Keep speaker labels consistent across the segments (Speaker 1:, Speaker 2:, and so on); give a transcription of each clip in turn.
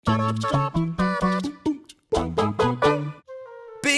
Speaker 1: Being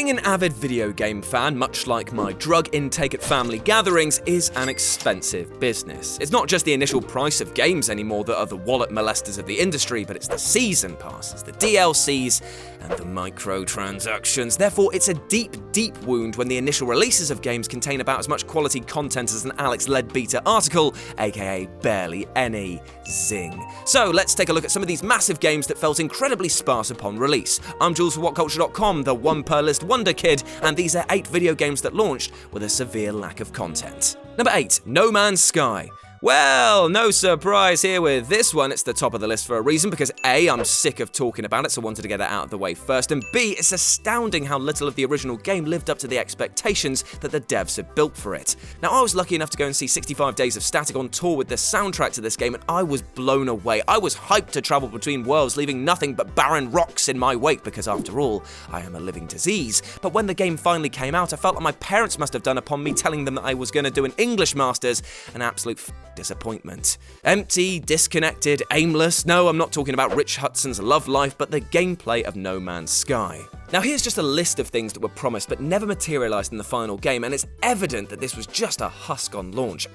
Speaker 1: an avid video game fan, much like my drug intake at family gatherings, is an expensive business. It's not just the initial price of games anymore that are the wallet molesters of the industry, but it's the season passes, the DLCs, and the microtransactions. Therefore, it's a deep, deep wound when the initial releases of games contain about as much quality content as an Alex Leadbeater article, aka barely any. Zing. So let's take a look at some of these massive games that felt incredibly sparse upon release. I'm Jules for WhatCulture.com, the one per list wonder kid, and these are 8 video games that launched with a severe lack of content. Number 8, No Man's Sky. Well, no surprise here with this one. It's the top of the list for a reason, because A, I'm sick of talking about it, so I wanted to get it out of the way first, and B, it's astounding how little of the original game lived up to the expectations that the devs had built for it. Now, I was lucky enough to go and see 65 Days of Static on tour with the soundtrack to this game, and I was blown away. I was hyped to travel between worlds, leaving nothing but barren rocks in my wake, because after all, I am a living disease. But when the game finally came out, I felt like my parents must have done upon me telling them that I was going to do an English Masters, an absolute disappointment. Empty, disconnected, aimless. No, I'm not talking about Rich Hudson's love life, but the gameplay of No Man's Sky. Now here's just a list of things that were promised but never materialized in the final game, and it's evident that this was just a husk on launch.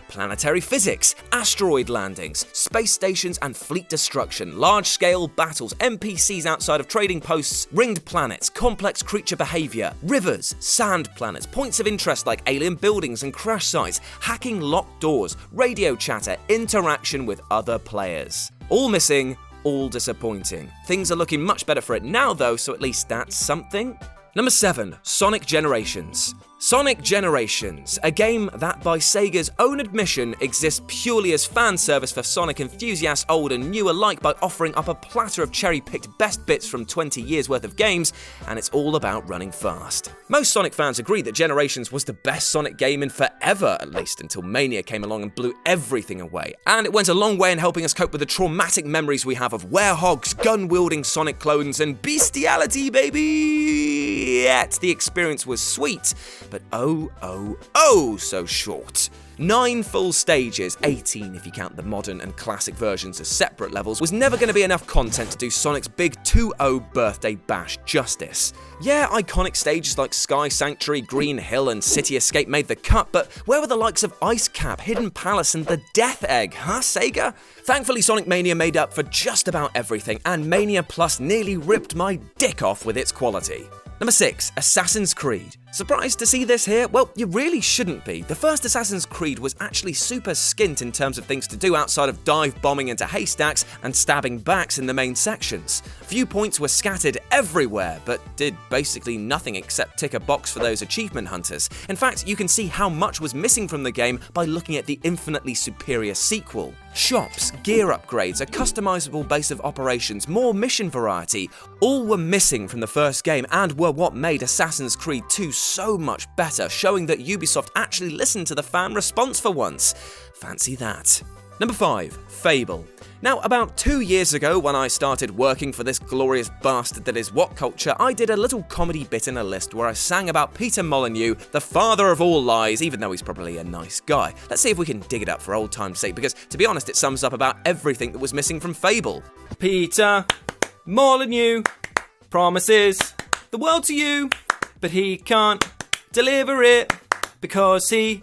Speaker 1: Planetary physics, asteroid landings, space stations and fleet destruction, large-scale battles, NPCs outside of trading posts, ringed planets, complex creature behavior, rivers, sand planets, points of interest like alien buildings and crash sites, hacking locked doors, radio chatter, interaction with other players. All missing, all disappointing. Things are looking much better for it now though, so at least that's something. Number 7, Sonic Generations. Sonic Generations, a game that, by Sega's own admission, exists purely as fan service for Sonic enthusiasts old and new alike by offering up a platter of cherry-picked best bits from 20 years worth of games, and it's all about running fast. Most Sonic fans agree that Generations was the best Sonic game in forever, at least until Mania came along and blew everything away, and it went a long way in helping us cope with the traumatic memories we have of werehogs, gun-wielding Sonic clones, and bestiality, baby! Yet the experience was sweet, but oh so short. 9 full stages, 18 if you count the modern and classic versions as separate levels, was never going to be enough content to do Sonic's big 2-0 birthday bash justice. Yeah, iconic stages like Sky Sanctuary, Green Hill and City Escape made the cut, but where were the likes of Ice Cap, Hidden Palace and the Death Egg, huh, Sega? Thankfully, Sonic Mania made up for just about everything, and Mania Plus nearly ripped my dick off with its quality. Number 6, Assassin's Creed. Surprised to see this here? Well, you really shouldn't be. The first Assassin's Creed was actually super skint in terms of things to do outside of dive bombing into haystacks and stabbing backs in the main sections. Viewpoints were scattered everywhere, but did basically nothing except tick a box for those achievement hunters. In fact, you can see how much was missing from the game by looking at the infinitely superior sequel. Shops, gear upgrades, a customizable base of operations, more mission variety, all were missing from the first game and were what made Assassin's Creed 2 so much better, showing that Ubisoft actually listened to the fan response for once. Fancy that. Number 5, Fable. Now, about 2 years ago, when I started working for this glorious bastard that is WhatCulture, I did a little comedy bit in a list where I sang about Peter Molyneux, the father of all lies, even though he's probably a nice guy. Let's see if we can dig it up for old time's sake, because, to be honest, it sums up about everything that was missing from Fable. Peter Molyneux promises the world to you, but he can't deliver it because he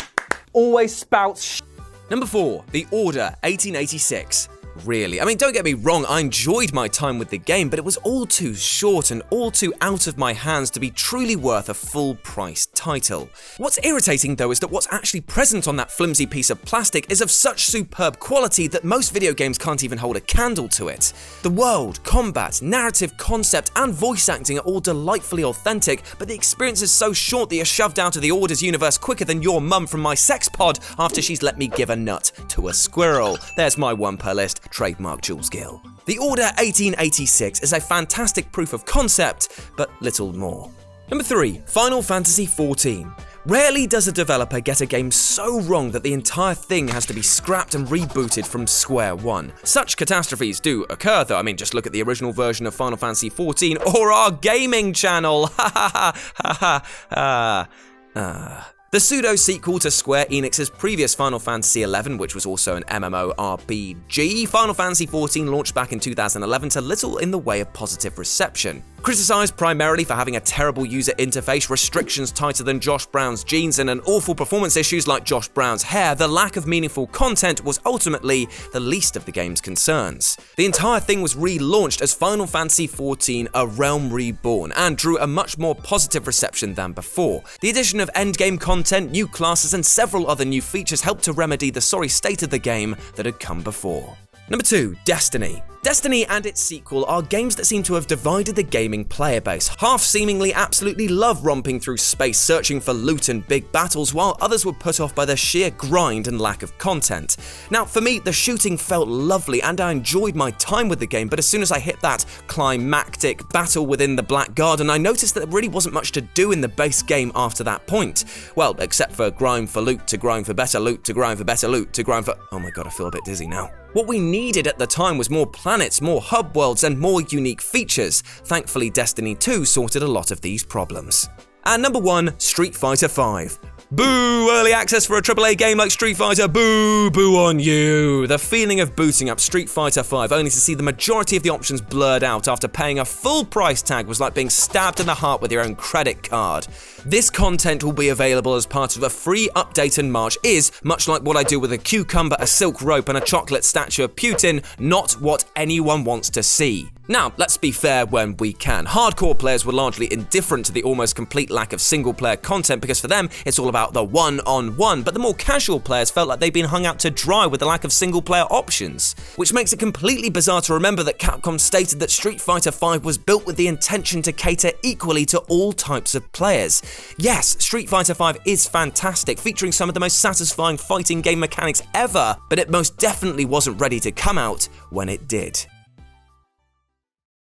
Speaker 1: always spouts Number 4, The Order 1886. Really. I mean, don't get me wrong, I enjoyed my time with the game, but it was all too short and all too out of my hands to be truly worth a full-price title. What's irritating, though, is that what's actually present on that flimsy piece of plastic is of such superb quality that most video games can't even hold a candle to it. The world, combat, narrative concept, and voice acting are all delightfully authentic, but the experience is so short that you're shoved out of the Order's universe quicker than your mum from my sex pod after she's let me give a nut to a squirrel. There's my one per list. Trademark Jules Gill. The Order 1886 is a fantastic proof of concept, but little more. Number 3, Final Fantasy XIV. Rarely does a developer get a game so wrong that the entire thing has to be scrapped and rebooted from square one. Such catastrophes do occur, though. I mean, just look at the original version of Final Fantasy XIV or our gaming channel. The pseudo-sequel to Square Enix's previous Final Fantasy XI, which was also an MMORPG, Final Fantasy XIV launched back in 2011 to little in the way of positive reception. Criticized primarily for having a terrible user interface, restrictions tighter than Josh Brown's jeans, and awful performance issues like Josh Brown's hair, the lack of meaningful content was ultimately the least of the game's concerns. The entire thing was relaunched as Final Fantasy XIV: A Realm Reborn and drew a much more positive reception than before. The addition of endgame content, new classes, and several other new features helped to remedy the sorry state of the game that had come before. Number 2, Destiny. Destiny and its sequel are games that seem to have divided the gaming player base. Half seemingly absolutely love romping through space searching for loot and big battles, while others were put off by the sheer grind and lack of content. Now, for me, the shooting felt lovely and I enjoyed my time with the game, but as soon as I hit that climactic battle within the Black Garden, I noticed that there really wasn't much to do in the base game after that point. Well, except for grind for loot, to grind for better loot, to grind for better loot, to grind for— oh my god, I feel a bit dizzy now. What we needed at the time was more planets, more hub worlds, and more unique features. Thankfully, Destiny 2 sorted a lot of these problems. And number 1, Street Fighter V. Boo! Early access for a AAA game like Street Fighter, boo! Boo on you! The feeling of booting up Street Fighter V only to see the majority of the options blurred out after paying a full price tag was like being stabbed in the heart with your own credit card. This content will be available as part of a free update in March is, much like what I do with a cucumber, a silk rope, and a chocolate statue of Putin, not what anyone wants to see. Now, let's be fair when we can. Hardcore players were largely indifferent to the almost complete lack of single-player content because for them, it's all about the one-on-one, but the more casual players felt like they'd been hung out to dry with the lack of single-player options. Which makes it completely bizarre to remember that Capcom stated that Street Fighter V was built with the intention to cater equally to all types of players. Yes, Street Fighter V is fantastic, featuring some of the most satisfying fighting game mechanics ever, but it most definitely wasn't ready to come out when it did.